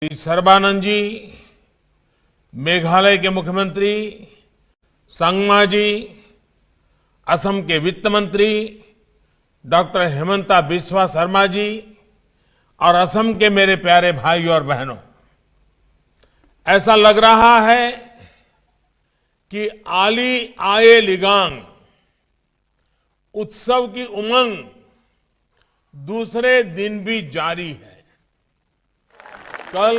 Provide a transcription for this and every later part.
श्री सर्बानंद जी, मेघालय के मुख्यमंत्री, संगमा जी, असम के वित्त मंत्री डॉक्टर हेमंता बिस्वा शर्मा जी और असम के मेरे प्यारे भाई और बहनों, ऐसा लग रहा है कि आली आए लिगांग उत्सव की उमंग दूसरे दिन भी जारी है। कल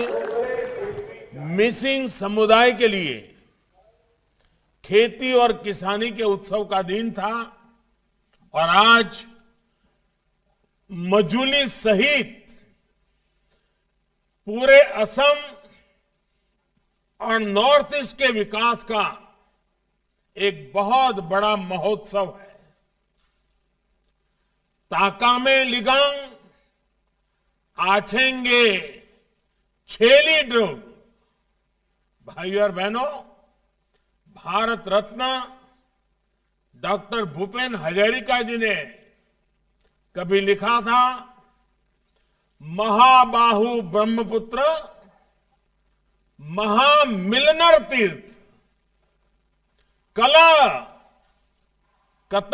मिसिंग समुदाय के लिए खेती और किसानी के उत्सव का दिन था और आज मजूली सहित पूरे असम और नॉर्थ ईस्ट के विकास का एक बहुत बड़ा महोत्सव है। ताकामे लिगांग आछेंगे छेली ड्रुग। भाइयों और बहनों, भारत रत्न डॉक्टर भूपेन हजारिका जी ने कभी लिखा था, महाबाहु ब्रह्मपुत्र महामिलनर तीर्थ कला कत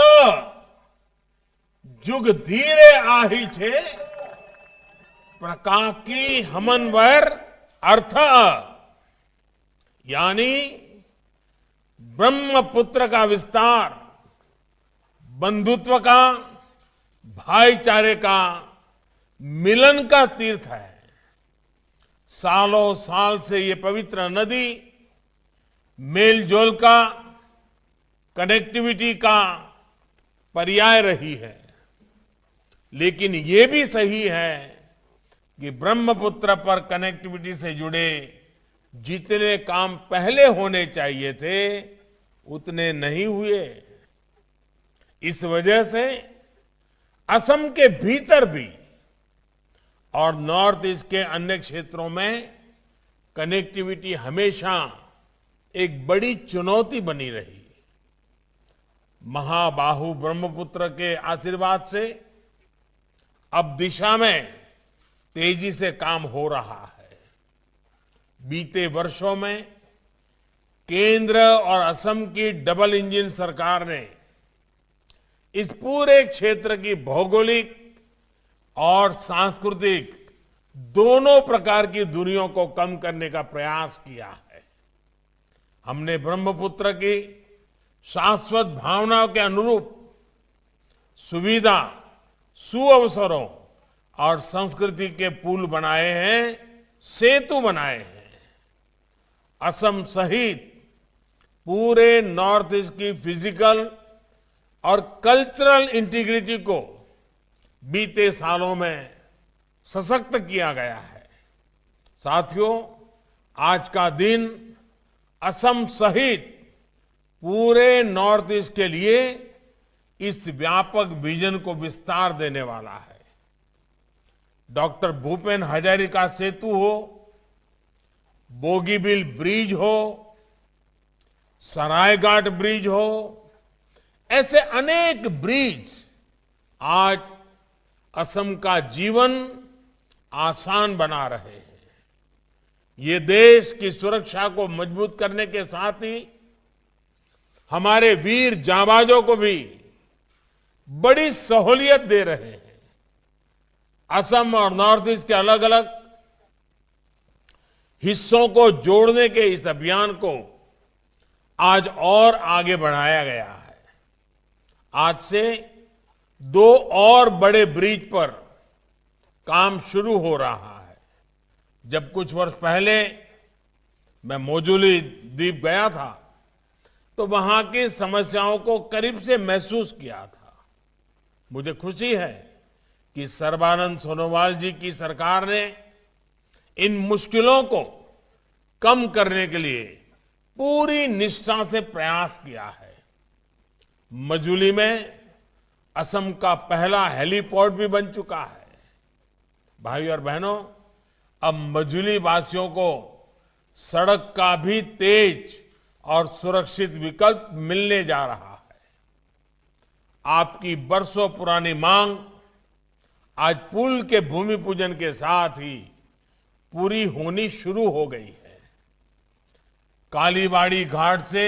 जुग धीरे आही छे प्रकाकी हमनवर अर्थ, यानी ब्रह्मपुत्र का विस्तार बंधुत्व का, भाईचारे का, मिलन का तीर्थ है। सालों साल से ये पवित्र नदी मेलजोल का, कनेक्टिविटी का पर्याय रही है। लेकिन ये भी सही है कि ब्रह्मपुत्र पर कनेक्टिविटी से जुड़े जितने काम पहले होने चाहिए थे उतने नहीं हुए। इस वजह से असम के भीतर भी और नॉर्थ ईस्ट के अन्य क्षेत्रों में कनेक्टिविटी हमेशा एक बड़ी चुनौती बनी रही। महाबाहु ब्रह्मपुत्र के आशीर्वाद से अब दिशा में तेजी से काम हो रहा है। बीते वर्षों में केंद्र और असम की डबल इंजन सरकार ने इस पूरे क्षेत्र की भौगोलिक और सांस्कृतिक दोनों प्रकार की दूरियों को कम करने का प्रयास किया है। हमने ब्रह्मपुत्र की शाश्वत भावनाओं के अनुरूप सुविधा, सुअवसरों और संस्कृति के पुल बनाए हैं, सेतु बनाए हैं। असम सहित पूरे नॉर्थ ईस्ट की फिजिकल और कल्चरल इंटीग्रिटी को बीते सालों में सशक्त किया गया है। साथियों, आज का दिन असम सहित पूरे नॉर्थ ईस्ट के लिए इस व्यापक विजन को विस्तार देने वाला है। डॉक्टर भूपेन हजारिका सेतु हो, बोगीबिल ब्रिज हो, सरायघाट ब्रिज हो, ऐसे अनेक ब्रिज आज असम का जीवन आसान बना रहे हैं। ये देश की सुरक्षा को मजबूत करने के साथ ही हमारे वीर जांबाजों को भी बड़ी सहूलियत दे रहे हैं। असम और नॉर्थ ईस्ट के अलग अलग हिस्सों को जोड़ने के इस अभियान को आज और आगे बढ़ाया गया है। आज से 2 और बड़े ब्रिज पर काम शुरू हो रहा है। जब कुछ वर्ष पहले मैं मोजुली द्वीप गया था तो वहां की समस्याओं को करीब से महसूस किया था। मुझे खुशी है कि सर्बानंद सोनोवाल जी की सरकार ने इन मुश्किलों को कम करने के लिए पूरी निष्ठा से प्रयास किया है। मजूली में असम का पहला हेलीपोर्ट भी बन चुका है। भाई और बहनों, अब मजूली वासियों को सड़क का भी तेज और सुरक्षित विकल्प मिलने जा रहा है। आपकी बरसों पुरानी मांग आज पुल के भूमि पूजन के साथ ही पूरी होनी शुरू हो गई है। कालीबाड़ी घाट से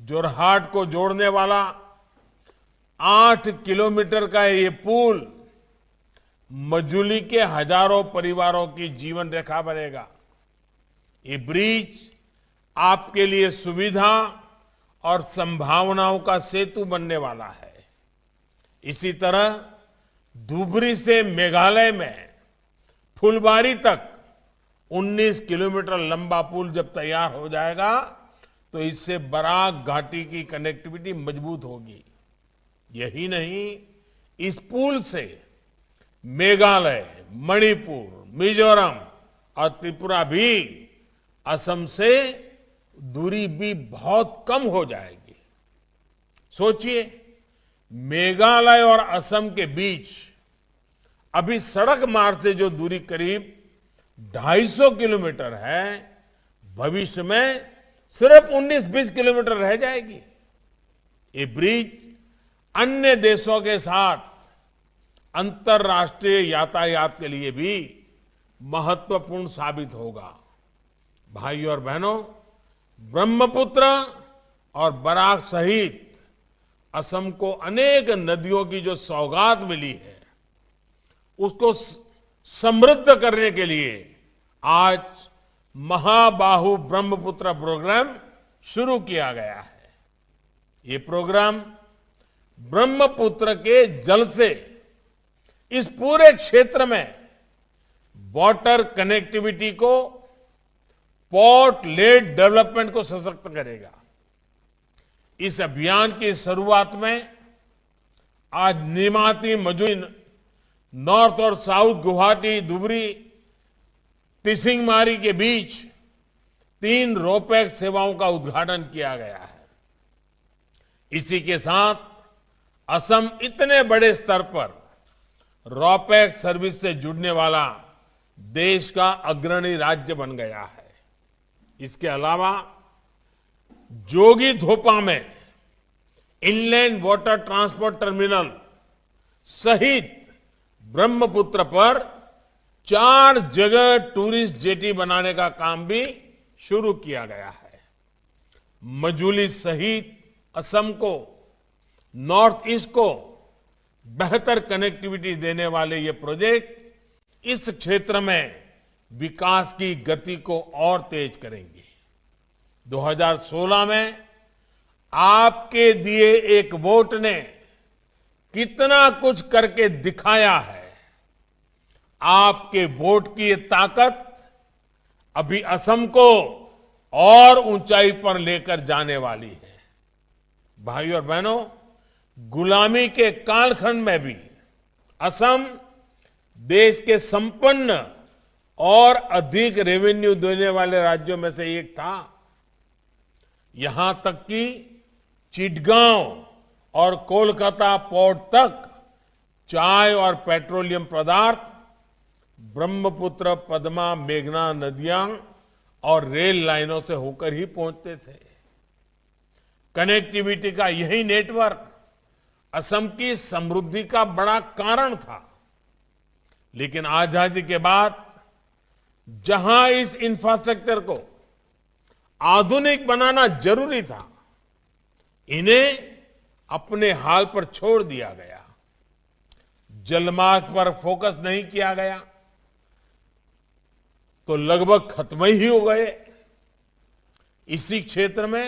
जोरहाट को जोड़ने वाला 8 किलोमीटर का ये पुल मजूली के हजारों परिवारों की जीवन रेखा बनेगा। ये ब्रिज आपके लिए सुविधा और संभावनाओं का सेतु बनने वाला है। इसी तरह धुबरी से मेघालय में फुलबारी तक 19 किलोमीटर लंबा पुल जब तैयार हो जाएगा तो इससे बराक घाटी की कनेक्टिविटी मजबूत होगी। यही नहीं, इस पुल से मेघालय, मणिपुर, मिजोरम और त्रिपुरा भी असम से दूरी भी बहुत कम हो जाएगी। सोचिए, मेघालय और असम के बीच अभी सड़क मार्ग से जो दूरी करीब 250 किलोमीटर है, भविष्य में सिर्फ 19-20 किलोमीटर रह जाएगी। ये ब्रिज अन्य देशों के साथ अंतर्राष्ट्रीय यातायात के लिए भी महत्वपूर्ण साबित होगा। भाइयों और बहनों, ब्रह्मपुत्र और बराक सहित असम को अनेक नदियों की जो सौगात मिली है, उसको समृद्ध करने के लिए आज महाबाहु ब्रह्मपुत्र प्रोग्राम शुरू किया गया है। ये प्रोग्राम ब्रह्मपुत्र के जल से इस पूरे क्षेत्र में वाटर कनेक्टिविटी को, पोर्ट लेड डेवलपमेंट को सशक्त करेगा। इस अभियान की शुरुआत में आज निमाती मजूरी नॉर्थ और साउथ गुवाहाटी धुबरी तिसिंगमारी के बीच 3 रोपैक्स सेवाओं का उद्घाटन किया गया है। इसी के साथ असम इतने बड़े स्तर पर रोपैक्स सर्विस से जुड़ने वाला देश का अग्रणी राज्य बन गया है। इसके अलावा जोगीघोपा में इनलैंड वाटर ट्रांसपोर्ट टर्मिनल सहित ब्रह्मपुत्र पर 4 जगह टूरिस्ट जेटी बनाने का काम भी शुरू किया गया है। मजूली सहित असम को, नॉर्थ ईस्ट को बेहतर कनेक्टिविटी देने वाले ये प्रोजेक्ट इस क्षेत्र में विकास की गति को और तेज करेंगे। 2016 में आपके दिए एक वोट ने कितना कुछ करके दिखाया है। आपके वोट की ये ताकत अभी असम को और ऊंचाई पर लेकर जाने वाली है। भाइयों और बहनों, गुलामी के कालखंड में भी असम देश के संपन्न और अधिक रेवेन्यू देने वाले राज्यों में से एक था। यहां तक कि चिटगांव और कोलकाता पोर्ट तक चाय और पेट्रोलियम पदार्थ ब्रह्मपुत्र, पद्मा, मेघना नदियां और रेल लाइनों से होकर ही पहुंचते थे। कनेक्टिविटी का यही नेटवर्क असम की समृद्धि का बड़ा कारण था। लेकिन आजादी के बाद जहां इस इंफ्रास्ट्रक्चर को आधुनिक बनाना जरूरी था, इन्हें अपने हाल पर छोड़ दिया गया। जलमार्ग पर फोकस नहीं किया गया तो लगभग खत्म ही हो गए। इसी क्षेत्र में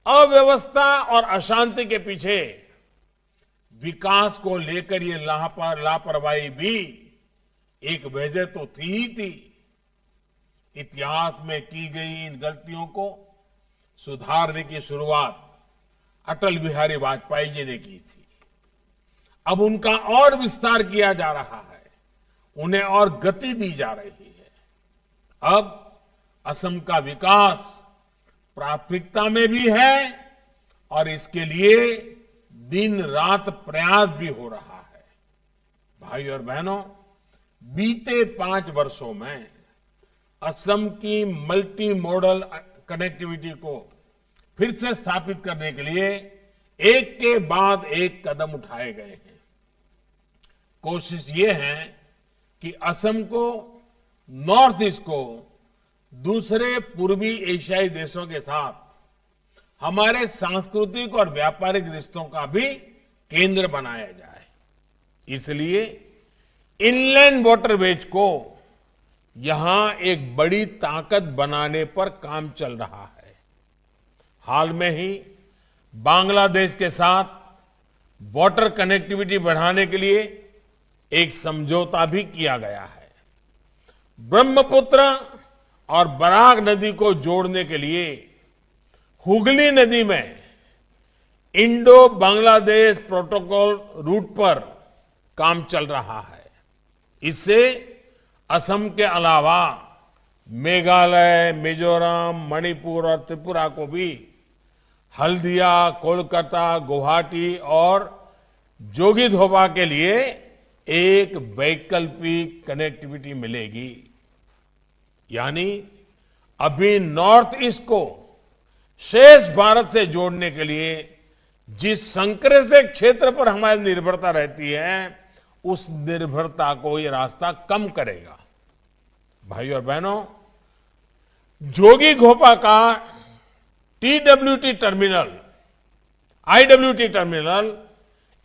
अव्यवस्था और अशांति के पीछे विकास को लेकर ये लापरवाही भी एक वजह तो थी ही थी। इतिहास में की गई इन गलतियों को सुधारने की शुरुआत अटल बिहारी वाजपेयी जी ने की थी। अब उनका और विस्तार किया जा रहा है, उन्हें और गति दी जा रही है। अब असम का विकास प्राथमिकता में भी है और इसके लिए दिन रात प्रयास भी हो रहा है। भाई और बहनों, बीते 5 वर्षों में असम की मल्टी मॉडल कनेक्टिविटी को फिर से स्थापित करने के लिए एक के बाद एक कदम उठाए गए हैं। कोशिश ये है कि असम को नॉर्थ ईस्ट को दूसरे पूर्वी एशियाई देशों के साथ हमारे सांस्कृतिक और व्यापारिक रिश्तों का भी केंद्र बनाया जाए। इसलिए इनलैंड वाटरवेज को यहां एक बड़ी ताकत बनाने पर काम चल रहा है। हाल में ही बांग्लादेश के साथ वाटर कनेक्टिविटी बढ़ाने के लिए एक समझौता भी किया गया है। ब्रह्मपुत्र और बराक नदी को जोड़ने के लिए हुगली नदी में इंडो बांग्लादेश प्रोटोकॉल रूट पर काम चल रहा है। इससे असम के अलावा मेघालय, मिजोरम, मणिपुर और त्रिपुरा को भी हल्दिया, कोलकाता, गुवाहाटी और जोगिघोपा के लिए एक वैकल्पिक कनेक्टिविटी मिलेगी। यानी अभी नॉर्थ ईस्ट को शेष भारत से जोड़ने के लिए जिस संकरे से क्षेत्र पर हमारी निर्भरता रहती है, उस निर्भरता को ये रास्ता कम करेगा। भाइयों और बहनों, जोगिघोपा का टीडब्ल्यूटी टर्मिनल, आईडब्ल्यूटी टर्मिनल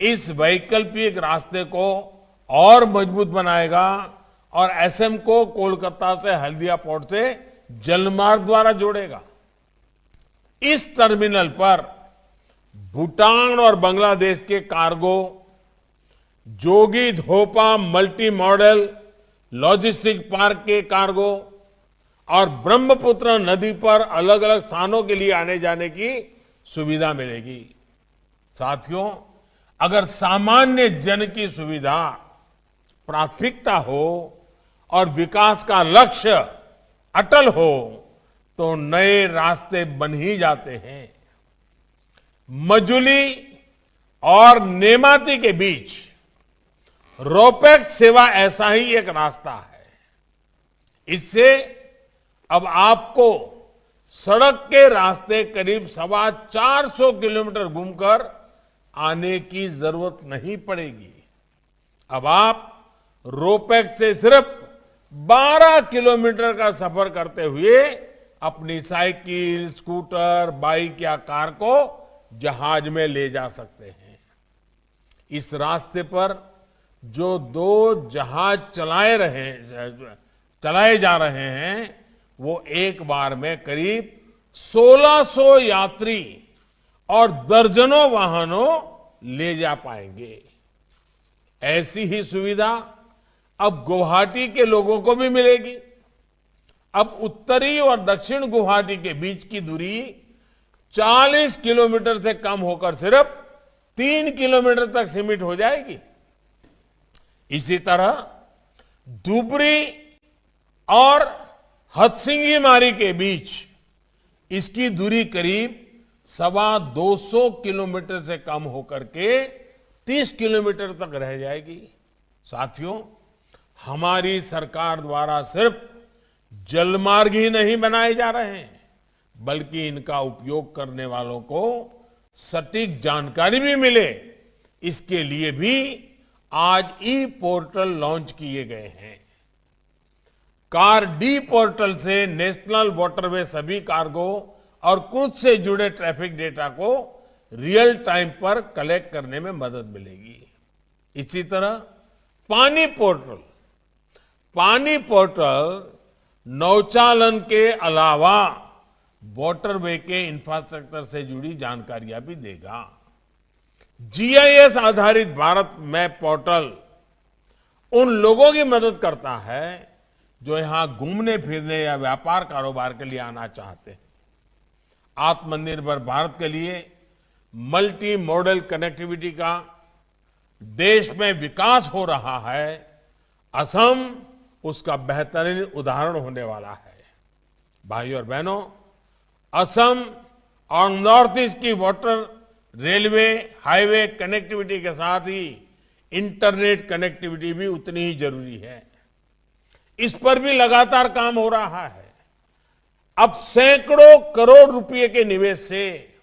इस वैकल्पिक रास्ते को और मजबूत बनाएगा और असम को कोलकाता से हल्दिया पोर्ट से जलमार्ग द्वारा जोड़ेगा। इस टर्मिनल पर भूटान और बांग्लादेश के cargo, Jogighopa multi modal logistic park के कार्गो और ब्रह्मपुत्र नदी पर अलग अलग स्थानों के लिए आने जाने की सुविधा मिलेगी। साथियों, अगर सामान्य जन की सुविधा प्राथमिकता हो और विकास का लक्ष्य अटल हो तो नए रास्ते बन ही जाते हैं। मजुली और नेमाती के बीच रोपैक्स सेवा ऐसा ही एक रास्ता है। इससे अब आपको सड़क के रास्ते करीब 450 किलोमीटर घूमकर आने की जरूरत नहीं पड़ेगी। अब आप रोपैक्स से सिर्फ 12 किलोमीटर का सफर करते हुए अपनी साइकिल, स्कूटर, बाइक या कार को जहाज में ले जा सकते हैं। इस रास्ते पर जो 2 जहाज चलाए जा रहे हैं, वो एक बार में करीब 1600 यात्री और दर्जनों वाहनों ले जा पाएंगे। ऐसी ही सुविधा अब गुवाहाटी के लोगों को भी मिलेगी। अब उत्तरी और दक्षिण गुवाहाटी के बीच की दूरी 40 किलोमीटर से कम होकर सिर्फ 3 किलोमीटर तक सीमित हो जाएगी। इसी तरह धुबरी और हथसिंगीमारी के बीच इसकी दूरी करीब 225 किलोमीटर से कम होकर के 30 किलोमीटर तक रह जाएगी। साथियों, हमारी सरकार द्वारा सिर्फ जलमार्ग ही नहीं बनाए जा रहे हैं, बल्कि इनका उपयोग करने वालों को सटीक जानकारी भी मिले, इसके लिए भी आज ई पोर्टल लॉन्च किए गए हैं। कार डी पोर्टल से नेशनल वाटरवे सभी कार्गो और क्रूज से जुड़े ट्रैफिक डेटा को रियल टाइम पर कलेक्ट करने में मदद मिलेगी। इसी तरह पानी पोर्टल नौचालन के अलावा वाटरवे के इंफ्रास्ट्रक्चर से जुड़ी जानकारियां भी देगा। जीआईएस आधारित भारत मैप पोर्टल उन लोगों की मदद करता है जो यहां घूमने फिरने या व्यापार कारोबार के लिए आना चाहते हैं। आत्मनिर्भर भारत के लिए मल्टी मॉडल कनेक्टिविटी का देश में विकास हो रहा है। असम उसका बेहतरीन उदाहरण होने वाला है। भाइयों और बहनों, असम और नॉर्थ ईस्ट की वाटर, रेलवे, हाईवे कनेक्टिविटी के साथ ही इंटरनेट कनेक्टिविटी भी उतनी ही जरूरी है। इस पर भी लगातार काम हो रहा है। अब सैकड़ों करोड़ रुपए के निवेश से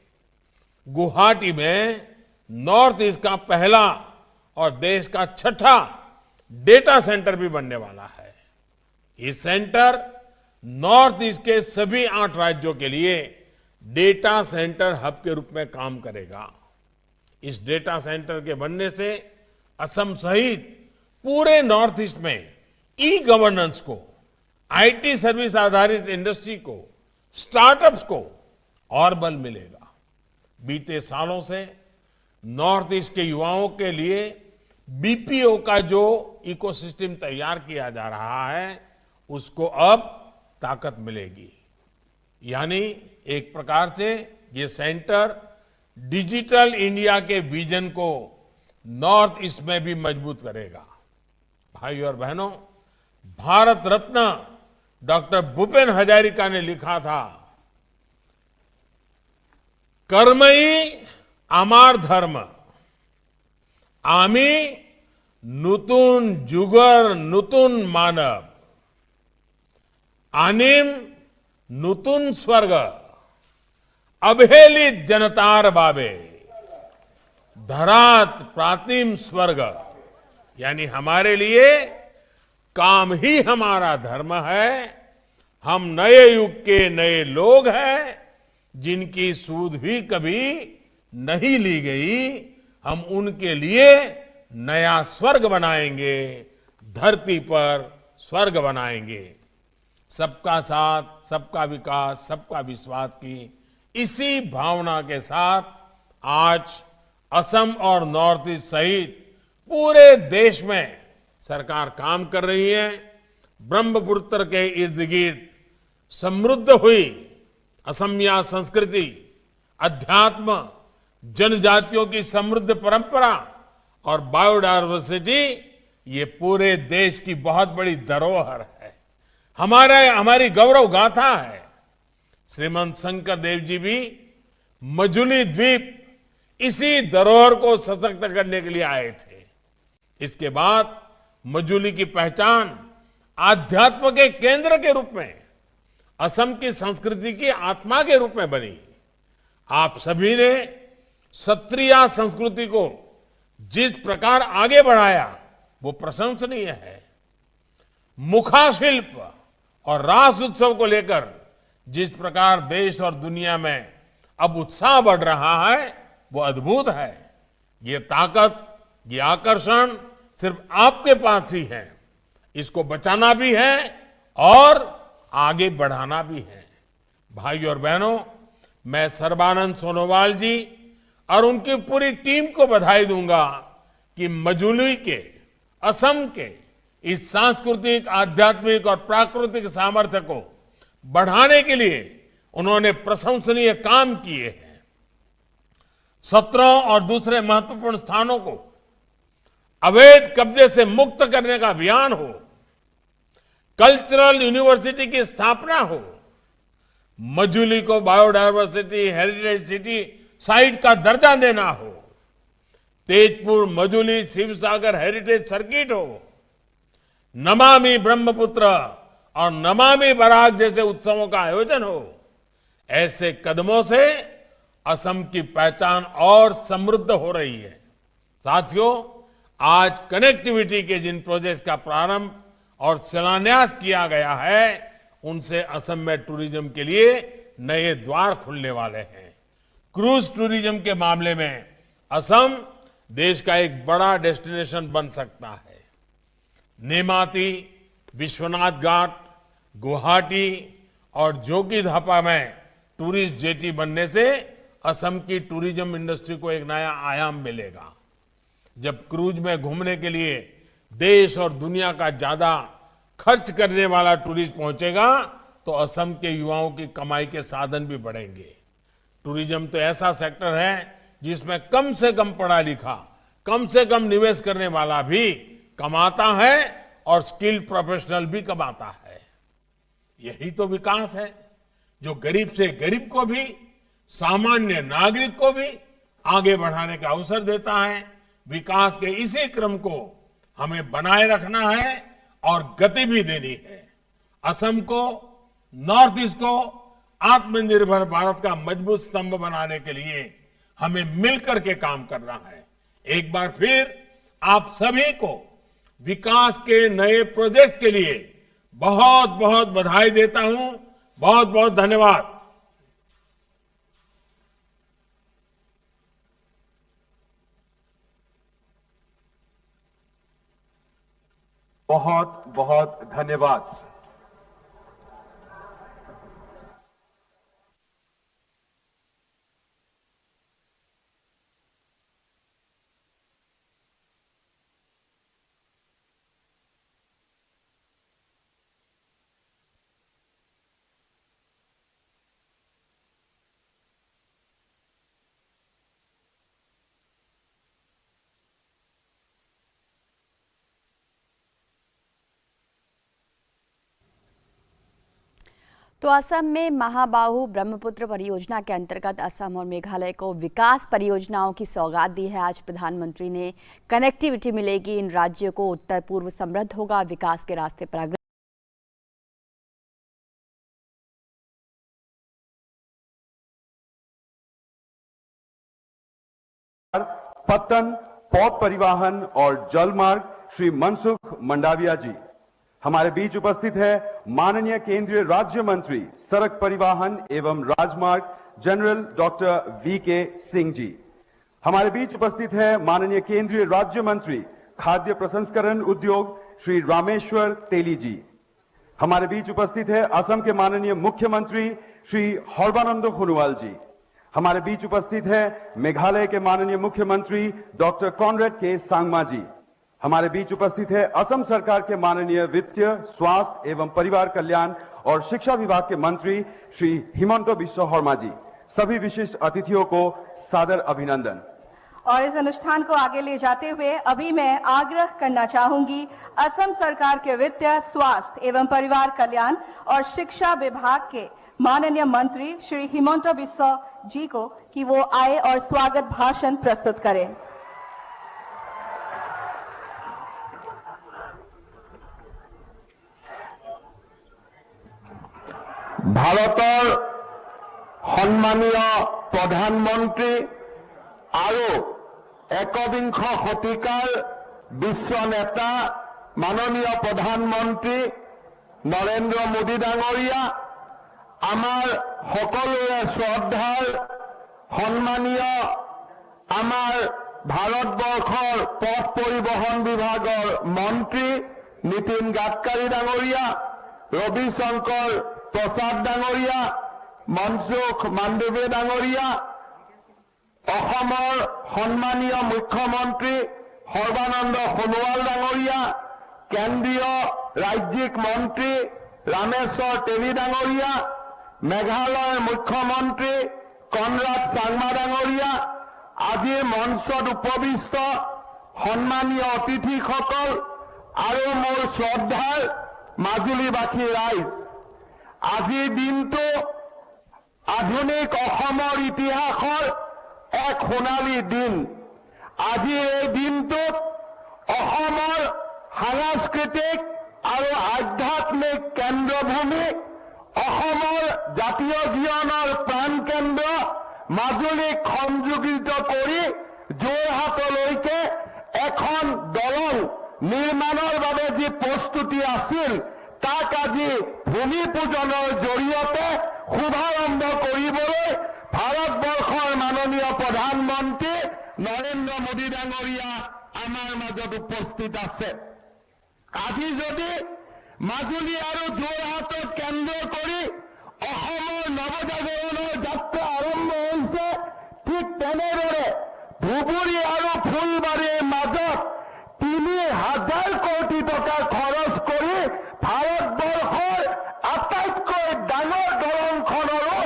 गुवाहाटी में नॉर्थ ईस्ट का पहला और देश का 6ठा डेटा सेंटर भी बनने वाला है। ये सेंटर नॉर्थ ईस्ट के सभी 8 राज्यों के लिए डेटा सेंटर हब के रूप में काम करेगा। इस डेटा सेंटर के बनने से असम सहित पूरे नॉर्थ ईस्ट में ई गवर्नेंस को, आईटी सर्विस आधारित इंडस्ट्री को, स्टार्टअप्स को और बल मिलेगा। बीते सालों से नॉर्थ ईस्ट के युवाओं के लिए बीपीओ का जो इकोसिस्टम तैयार किया जा रहा है, उसको अब ताकत मिलेगी। यानी एक प्रकार से ये सेंटर डिजिटल इंडिया के विजन को नॉर्थ ईस्ट में भी मजबूत करेगा। भाई और बहनों, भारत रत्न डॉक्टर भूपेन हजारिका ने लिखा था, कर्मई आमार धर्म, आमी नूतन जुगर नूतन मानव, आनिम नूतन स्वर्ग, अवहेलित जनतार बाबे, धरात प्रातिम स्वर्ग। यानी हमारे लिए काम ही हमारा धर्म है। हम नए युग के नए लोग हैं जिनकी सूद भी कभी नहीं ली गई। हम उनके लिए नया स्वर्ग बनाएंगे, धरती पर स्वर्ग बनाएंगे। सबका साथ, सबका विकास, सबका विश्वास की इसी भावना के साथ आज असम और नॉर्थ ईस्ट सहित पूरे देश में सरकार काम कर रही है। ब्रह्मपुत्र के इर्द गिर्द समृद्ध हुई असमिया संस्कृति, अध्यात्म, जनजातियों की समृद्ध परंपरा और बायोडायवर्सिटी, ये पूरे देश की बहुत बड़ी धरोहर है, हमारी गौरव गाथा है। श्रीमंत शंकर देव जी भी मजुली द्वीप इसी धरोहर को सशक्त करने के लिए आए थे। इसके बाद मजुली की पहचान आध्यात्म के केंद्र के रूप में, असम की संस्कृति की आत्मा के रूप में बनी। आप सभी ने क्षत्रिय संस्कृति को जिस प्रकार आगे बढ़ाया वो प्रशंसनीय है। मुखा शिल्प और रास उत्सव को लेकर जिस प्रकार देश और दुनिया में अब उत्साह बढ़ रहा है वो अद्भुत है। ये ताकत, ये आकर्षण सिर्फ आपके पास ही है। इसको बचाना भी है और आगे बढ़ाना भी है। भाई और बहनों, मैं सर्बानंद सोनोवाल जी और उनकी पूरी टीम को बधाई दूंगा कि मजुली के, असम के इस सांस्कृतिक, आध्यात्मिक और प्राकृतिक सामर्थ्य को बढ़ाने के लिए उन्होंने प्रशंसनीय काम किए हैं। 17 और दूसरे महत्वपूर्ण स्थानों को अवैध कब्जे से मुक्त करने का अभियान हो, कल्चरल यूनिवर्सिटी की स्थापना हो, मजुली को बायोडायवर्सिटी हेरिटेज सिटी साइट का दर्जा देना हो, तेजपुर मजुली शिवसागर हेरिटेज सर्किट हो, नमामि ब्रह्मपुत्र और नमामि बराक जैसे उत्सवों का आयोजन हो। ऐसे कदमों से असम की पहचान और समृद्ध हो रही है। साथियों, आज कनेक्टिविटी के जिन प्रोजेक्ट्स का प्रारंभ और शिलान्यास किया गया है, उनसे असम में टूरिज्म के लिए नए द्वार खुलने वाले हैं। क्रूज टूरिज्म के मामले में असम देश का एक बड़ा डेस्टिनेशन बन सकता है। नेमाती, विश्वनाथ घाट, गुवाहाटी और जोगीघापा में टूरिस्ट जेटी बनने से असम की टूरिज्म इंडस्ट्री को एक नया आयाम मिलेगा। जब क्रूज में घूमने के लिए देश और दुनिया का ज्यादा खर्च करने वाला टूरिस्ट पहुंचेगा तो असम के युवाओं की कमाई के साधन भी बढ़ेंगे। टूरिज्म तो ऐसा सेक्टर है जिसमें कम से कम पढ़ा लिखा, कम से कम निवेश करने वाला भी कमाता है और स्किल्ड प्रोफेशनल भी कमाता है। यही तो विकास है जो गरीब से गरीब को भी, सामान्य नागरिक को भी आगे बढ़ाने का अवसर देता है। विकास के इसी क्रम को हमें बनाए रखना है और गति भी देनी है। असम को, नॉर्थ ईस्ट को आत्मनिर्भर भारत का मजबूत स्तंभ बनाने के लिए हमें मिलकर के काम करना है। एक बार फिर आप सभी को विकास के नए प्रोजेक्ट के लिए बहुत बहुत बधाई देता हूं। बहुत बहुत धन्यवाद। बहुत बहुत धन्यवाद। तो असम में महाबाहु ब्रह्मपुत्र परियोजना के अंतर्गत असम और मेघालय को विकास परियोजनाओं की सौगात दी है। आज प्रधानमंत्री ने कनेक्टिविटी मिलेगी, इन राज्यों को उत्तर पूर्व समृद्ध होगा, विकास के रास्ते पर पत्तन, पौध परिवहन और जलमार्ग श्री मनसुख मंडाविया जी। हमारे बीच उपस्थित है माननीय केंद्रीय राज्य मंत्री सड़क परिवहन एवं राजमार्ग general doctor VK Singh ji. हमारे बीच उपस्थित है माननीय केंद्रीय राज्य मंत्री खाद्य प्रसंस्करण उद्योग श्री रामेश्वर तेली जी। हमारे बीच उपस्थित है असम के माननीय मुख्यमंत्री श्री सर्बानंद सोनोवाल जी। हमारे बीच उपस्थित है मेघालय के माननीय मुख्यमंत्री डॉक्टर कॉनरेड के सांगमा जी। हमारे बीच उपस्थित है असम सरकार के माननीय वित्तीय, स्वास्थ्य एवं परिवार कल्याण और शिक्षा विभाग के मंत्री श्री हिमंत बिश्व शर्मा जी। सभी विशिष्ट अतिथियों को सादर अभिनंदन। और इस अनुष्ठान को आगे ले जाते हुए अभी मैं आग्रह करना चाहूंगी असम सरकार के वित्तीय, स्वास्थ्य एवं परिवार कल्याण और शिक्षा विभाग के माननीय मंत्री श्री हिमंत बिश्व जी को कि वो आए और स्वागत भाषण प्रस्तुत करें। भारतर सम्मानीय प्रधानमंत्री और एकविंश शतिकार विश्व नेता माननीय प्रधानमंत्री नरेंद्र मोदी डांगरिया, आमार सकलोरे श्रद्धार सम्मानीय आमार भारतवर्षर पथ परिवहन विभागर मंत्री नितिन गडकरी डांगरिया, रविशंकर प्रसाद डांगरिया, मनसुख मांडविया डांगरिया, अहोমৰ सम्मानीय मुख्यमंत्री सर्बानंद सोनोवाल डांगरिया, केंद्रीय राज्यिक मंत्री रामेश्वर तेली डांगरिया, मेघालय मुख्यमंत्री कॉनराड सांगमा डांगरिया, आज मंचत उपविष्ट सम्मानीय अतिथिসকল और मोर श्रद्धार মাজুলীবাসী राइज, আজি दिनটো आधुनिक अहोমৰ इतिहासर एक सोनाली दिन। आज এই দিনটোত অসমৰ সাংস্কৃতিক और आध्यात्मिक केंद्रभूमि অসমৰ জাতীয় জীৱনৰ প্ৰাণ কেন্দ্ৰ মাজুলীক সংযোজিত কৰি যোৰহাটলৈকে এখন দলং নিৰ্মাণৰ বাবে যি প্ৰস্তুতি আছিল তাক আজি ভূমি পূজনৰ জৰিয়তে শুভাৰম্ভ কৰিবলৈ ভাৰতবৰ্ষৰ মাননীয় প্ৰধানমন্ত্ৰী নৰেন্দ্ৰ মোদী ডাঙৰীয়া আমাৰ মাজত উপস্থিত আছে। আজি যদি মাজুলী আৰু যোৰহাটক কেন্দ্ৰ কৰি অসমৰ নৱজাগৰণৰ যাত্ৰা আৰম্ভ হৈছে, ঠিক তেনেদৰে ধুবুৰী আৰু ফুলবাৰীৰ মাজত ৩,০০০ কোটি টকা খৰচ কৰি ভাৰতবৰ্ষৰ আটাইতকৈ ডাঙৰ দলংখনৰো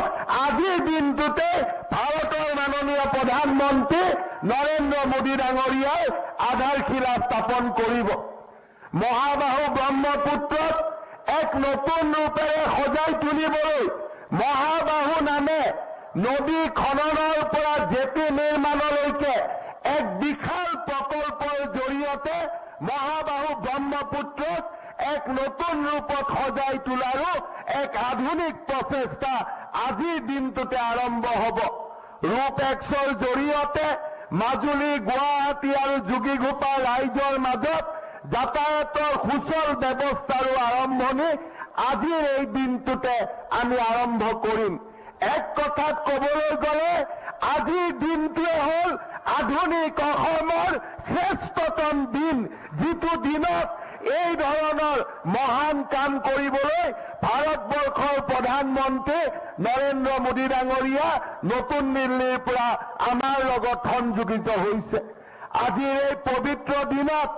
আজিৰ দিনটোতে ভাৰতৰ মাননীয় প্ৰধানমন্ত্ৰী নৰেন্দ্ৰ মোদী ডাঙৰীয়াই আধাৰশিলা স্থাপন কৰিব। মহাবাহু ব্ৰহ্মপুত্ৰক এক নতুন ৰূপেৰে সজাই তুলিবলৈ মহাবাহু নামে নদী খননৰ পৰা জেটি নিৰ্মাণলৈকে এক বিশাল প্ৰকল্পৰ জৰিয়তে মহাবাহু ব্ৰহ্মপুত্ৰক এক নতুন ৰূপত সজাই তোলাৰো এক আধুনিক প্ৰচেষ্টা আজিৰ দিনটোতে আৰম্ভ হ'ব। ৰূপ এক্সৰ জৰিয়তে মাজুলী, গুৱাহাটী আৰু যোগীঘোপা ৰাইজৰ মাজত যাতায়াতৰ সুচল ব্যৱস্থাৰো আৰম্ভণি আজিৰ এই দিনটোতে আমি আৰম্ভ কৰিম। এক কথাত ক'বলৈ গ'লে আজিৰ দিনটোৱে হ'ল আধুনিক অসমৰ শ্ৰেষ্ঠতম দিন, যিটো দিনত এই ধৰণৰ মহান কাম কৰিবলৈ ভাৰতবৰ্ষৰ প্ৰধানমন্ত্ৰী নৰেন্দ্ৰ মোদী ডাঙৰীয়া নতুন দিল্লীৰ পৰা আমাৰ লগত সংযোজিত হৈছে। আজিৰ এই পবিত্ৰ দিনত,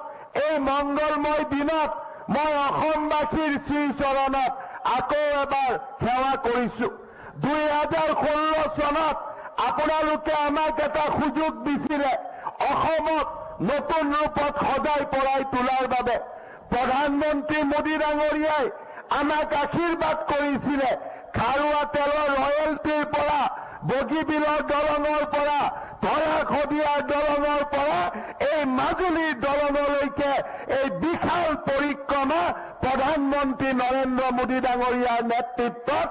এই মংগলময় দিনত মই অসমবাসীৰ শ্ৰীচৰণত আকৌ এবাৰ সেৱা কৰিছো। 2016 চনত আপোনালোকে আমাক এটা সুযোগ দিছিলে অসমক নতুন ৰূপত সজাই পৰাই তোলাৰ বাবে। প্ৰধানমন্ত্ৰী মোদী ডাঙৰীয়াই আমাক আশীৰ্বাদ কৰিছিলে খাৰুৱা তেলৰ ৰয়েলটিৰ পৰা, বগীবিলৰ দলঙৰ পৰা, ধৰাশদিয়াৰ দলঙৰ পৰা এই মাজুলীৰ দলঙলৈকে এই বিশাল পৰিক্ৰমা প্ৰধানমন্ত্ৰী নৰেন্দ্ৰ মোদী ডাঙৰীয়াৰ নেতৃত্বত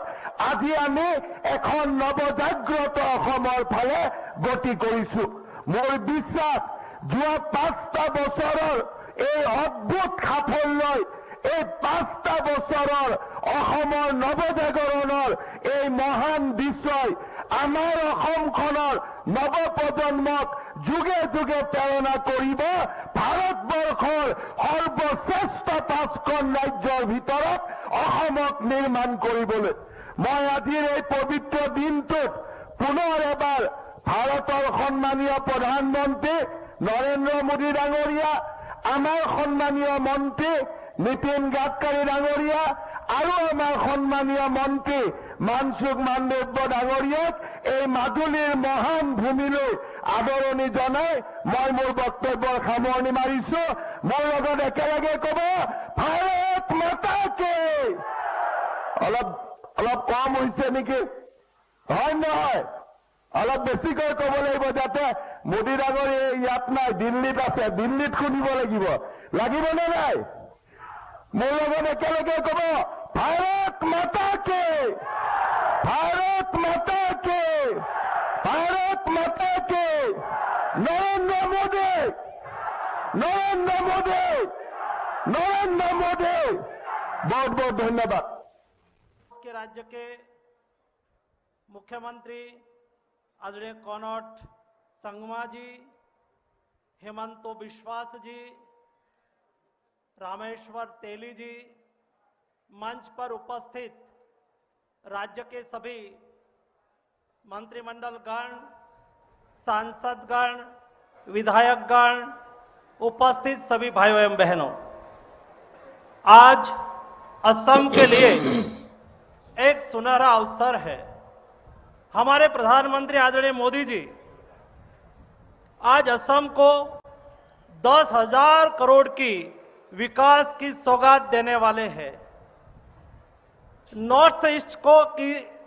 আজি আমি এখন নৱজাগ্ৰত অসমৰ ফালে গতি কৰিছো। মোৰ বিশ্বাস যোৱা 5টা বছৰৰ এই অদ্ভুত সাফল্যই, এই 5টা বছৰৰ অসমৰ নৱজাগৰণৰ এই মহান দৃশ্যই আমাৰ অসমখনৰ নৱপ্ৰজন্মক যুগে যুগে প্ৰেৰণা কৰিব ভাৰতবৰ্ষৰ সৰ্বশ্ৰেষ্ঠ 5খন ৰাজ্যৰ ভিতৰত অসমক নিৰ্মাণ কৰিবলৈ। মই আজিৰ এই পবিত্ৰ দিনটোত পুনৰ এবাৰ ভাৰতৰ সন্মানীয় প্ৰধানমন্ত্ৰী নৰেন্দ্ৰ মোদী ডাঙৰীয়া, আমাৰ সন্মানীয় মন্ত্ৰী নীতিন গাডকাৰী ডাঙৰীয়া আৰু আমাৰ সন্মানীয় মন্ত্ৰী মনসুখ মাণ্ডব্য ডাঙৰীয়াক এই মাজুলীৰ মহান ভূমিলৈ আদৰণি জনাই মই মোৰ বক্তব্যৰ সামৰণি মাৰিছো। মোৰ লগত একেলগে ক'ব, ভাৰত মাতা কি। অলপ কম হৈছে নেকি? হয় নহয়? অলপ বেছিকৈ ক'ব লাগিব, যাতে মোদী ডাঙৰী ইয়াত নাই, দিল্লীত আছে, দিল্লীত শুনিব লাগিব। লাগিবনে নাই? মোৰ লগত একেলগে ক'ব, ভাৰত মাতা কি, ভাৰত মাতা কি, ভাৰত মাতা কি। নরেন্দ্র মোদী, নরেন্দ্র মোদী, নরেন্দ্র মোদী। बहुत बहुत धन्यवाद। के राज्य के मुख्यमंत्री आदरणीय कनोट संगमा जी, हेमंतो विश्वास जी, रामेश्वर तेली जी, मंच पर उपस्थित राज्य के सभी मंत्रिमंडल गण, सांसदगण, विधायकगण, उपस्थित सभी भाइयों एवं बहनों, आज असम के लिए एक सुनहरा अवसर है। हमारे प्रधानमंत्री आदरणीय मोदी जी आज असम को 10,000 करोड़ की विकास की सौगात देने वाले हैं। नॉर्थ ईस्ट को की